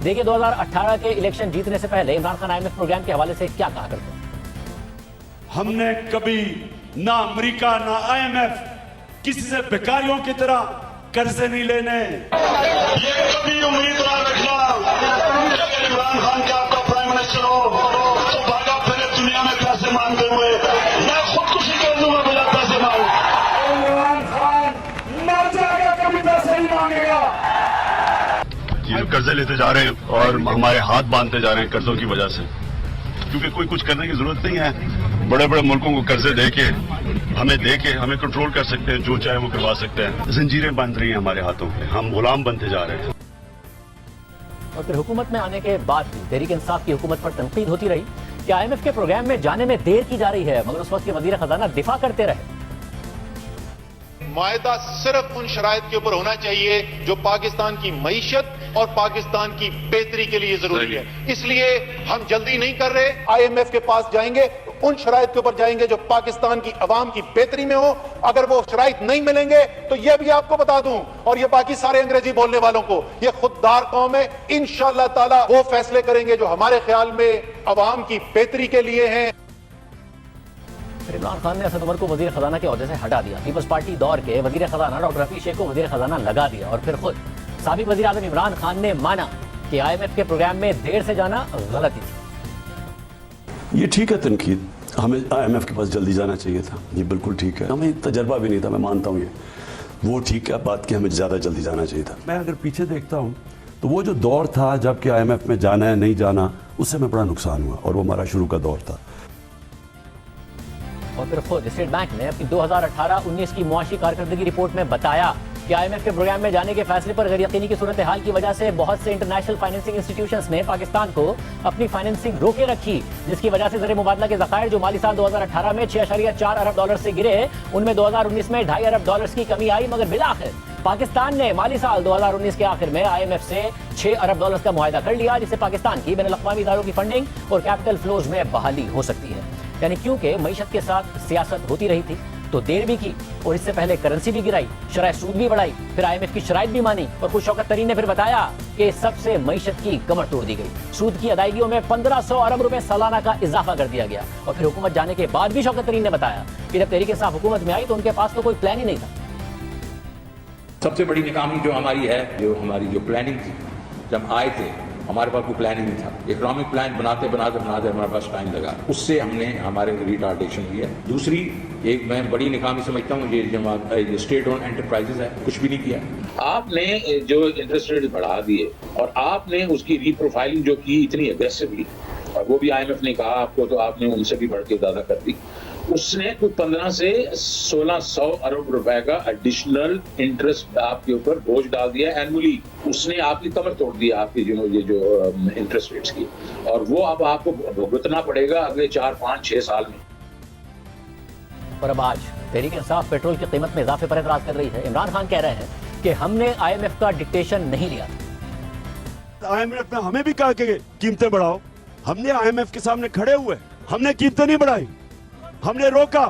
देखिए 2018 के इलेक्शन जीतने से पहले इमरान खान IMF प्रोग्राम के हवाले से क्या कहा करते हैं। हमने कभी ना अमेरिका ना IMF किसी से भिखारियों की तरह कर्जे नहीं लेने। ये कभी उम्मीद ना रखना अगर इमरान खान का आपका प्राइम मिनिस्टर हो तो भागा फिरे दुनिया में पैसे मांगते हुए मैं खुदकुशी कर दूंगा बिना पैसे मांगे। इमरान खान मर जाएगा, कभी पैसे नहीं मांगेगा। ये कर्जे लेते जा रहे हैं और हमारे हाथ बांधते जा रहे हैं कर्जों की वजह से, क्योंकि कोई कुछ करने की जरूरत नहीं है। बड़े बड़े मुल्कों को कर्जे देके हमें कंट्रोल कर सकते हैं, जो चाहे वो करवा सकते हैं। जंजीरें बंध रही हैं हमारे हाथों पे, हम गुलाम बनते जा रहे हैं। और फिर हुकूमत में आने के बाद भी तहरीक इंसाफ की हुकूमत पर तनकीद होती रही कि IMF के प्रोग्राम में जाने में देर की जा रही है, मगर उस वक्त के वजीर खजाना दिफा करते रहे। मायदा सिर्फ उन शराइत के ऊपर होना चाहिए जो पाकिस्तान की मईशत और पाकिस्तान की बेहतरी के लिए जरूरी है। इसलिए हम जल्दी नहीं कर रहे, IMF के पास जाएंगे उन शराइत के ऊपर जाएंगे जो पाकिस्तान की अवाम की बेहतरी में हो। अगर वो शराइत नहीं मिलेंगे तो यह भी आपको बता दूं, और ये बाकी सारे अंग्रेजी बोलने वालों को, ये खुददार कौम है, इंशाअल्लाह ताला वो फैसले करेंगे जो हमारे ख्याल में अवाम की बेहतरी के लिए हैं। फिर इमरान खान ने असद उमर को वजीर खजाना के ओहदे से हटा दिया। पीपल्स पार्टी दौर के वजीर खजाना डॉक्टर रफीक शेख को वजीर खजाना लगा दिया, और फिर खुद साबिक वजीर आज़म इमरान खान ने माना कि IMF के प्रोग्राम में देर से जाना गलती थी। ये ठीक है तनकीद, हमें IMF के पास जल्दी जाना चाहिए था, ये बिल्कुल ठीक है। हमें तजर्बा भी नहीं था, मैं मानता हूँ ये वो ठीक है बात कि हमें ज़्यादा जल्दी जाना चाहिए था। मैं अगर पीछे देखता हूँ तो वो जो दौर था जबकि IMF में जाना है नहीं जाना, उससे हमें बड़ा नुकसान हुआ, और वो हमारा शुरू का दौर था। और फिर खुद स्टेट बैंक ने अपनी 2018-19 की मुआशी कारकर्दगी रिपोर्ट में बताया कि IMF के प्रोग्राम में जाने के फैसले पर गैर यकीनी की सूरत हाल की वजह से बहुत से इंटरनेशनल फाइनेंसिंग इंस्टीट्यूशंस ने पाकिस्तान को अपनी फाइनेंसिंग रोके रखी, जिसकी वजह से ज़र मुबादला के ज़खायर जो माली साल 2018 में $6.4 अरब से गिरे, उनमें 2019 में $2.5 अरब की कमी आई। मगर बिलाखिर पाकिस्तान ने माली साल 2019 के आखिर में IMF से $6 अरब का मुआहदा कर लिया, जिससे पाकिस्तान की बैनुल अक़वामी इदारों की फंडिंग और कैपिटल फ्लोज में बहाली हो सकती है। यानी क्योंकि मईशत के साथ सियासत होती रही थी तो देर भी की, और इससे पहले करेंसी भी गिराई, शरह सूद भी बढ़ाई, फिर IMF की शराइत भी मानी, और खुद शौकत तरीन ने फिर बताया कि सबसे मईशत की कमर तोड़ दी गई। सूद की अदायगियों में 1500 अरब रुपए सालाना का इजाफा कर दिया गया। और फिर हुकूमत जाने के बाद भी शौकत तरीन ने बताया कि जब तहरीक इंसाफ हुकूमत में आई तो उनके पास तो कोई प्लान ही नहीं था। सबसे बड़ी नाकामी जो हमारी है, जो हमारी जो प्लानिंग थी, जब आए थे हमारे पास कोई प्लान ही नहीं था। इकोनॉमिक प्लान बनाते हमारे पास टाइम लगा, उससे हमने हमारे रिटार्डेशन लिया। दूसरी एक मैं बड़ी नाकामी समझता हूँ ये स्टेट ओन एंटरप्राइजेज है, कुछ भी नहीं किया। आपने जो इंटरेस्ट रेट बढ़ा दिए और आपने उसकी रीप्रोफाइलिंग जो की इतनी अग्रेसिवली, और वो भी IMF ने कहा आपको, तो आपने उनसे भी बढ़ के ज्यादा कर दी। उसने कुछ 15 से 1600 अरब रुपए का एडिशनल इंटरेस्ट आपके ऊपर बोझ डाल दिया एनुअली। उसने आपकी कमर तोड़ दी आपकी जो इंटरेस्ट रेट्स की, और वो अब आपको भुगतना पड़ेगा अगले 4, 5, 6 साल में। और अब आज तहरीक इंसाफ पेट्रोल की कीमत में इजाफे पर एतराज कर रही है। इमरान खान कह रहे हैं कि हमने IMF का डिक्टेशन नहीं लिया। IMF ने हमें भी कहा कि कीमतें बढ़ाओ, हमने IMF के सामने खड़े हुए, हमने कीमतें नहीं बढ़ाई, हमने रोका।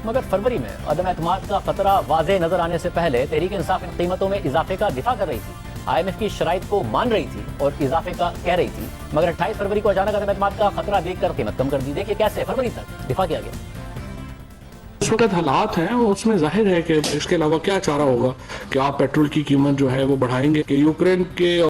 मगर फरवरी में अदम एतमाद का खतरा वाज़ेह नजर आने से पहले तहरीक इंसाफ इन कीमतों में इजाफे का दिफा कर रही थी, IMF की शराइत को मान रही थी और इजाफे का कह रही थी। मगर 28 फरवरी को अचानक अदम एतमाद का खतरा देखकर कीमत कम कर दी। देखिए कैसे फरवरी तक दिफा किया गया। इस वक्त हालात हैं उसमें जाहिर है कि इसके अलावा क्या चारा होगा कि आप पेट्रोल की कीमत जो है वो बढ़ाएंगे कि यूक्रेन के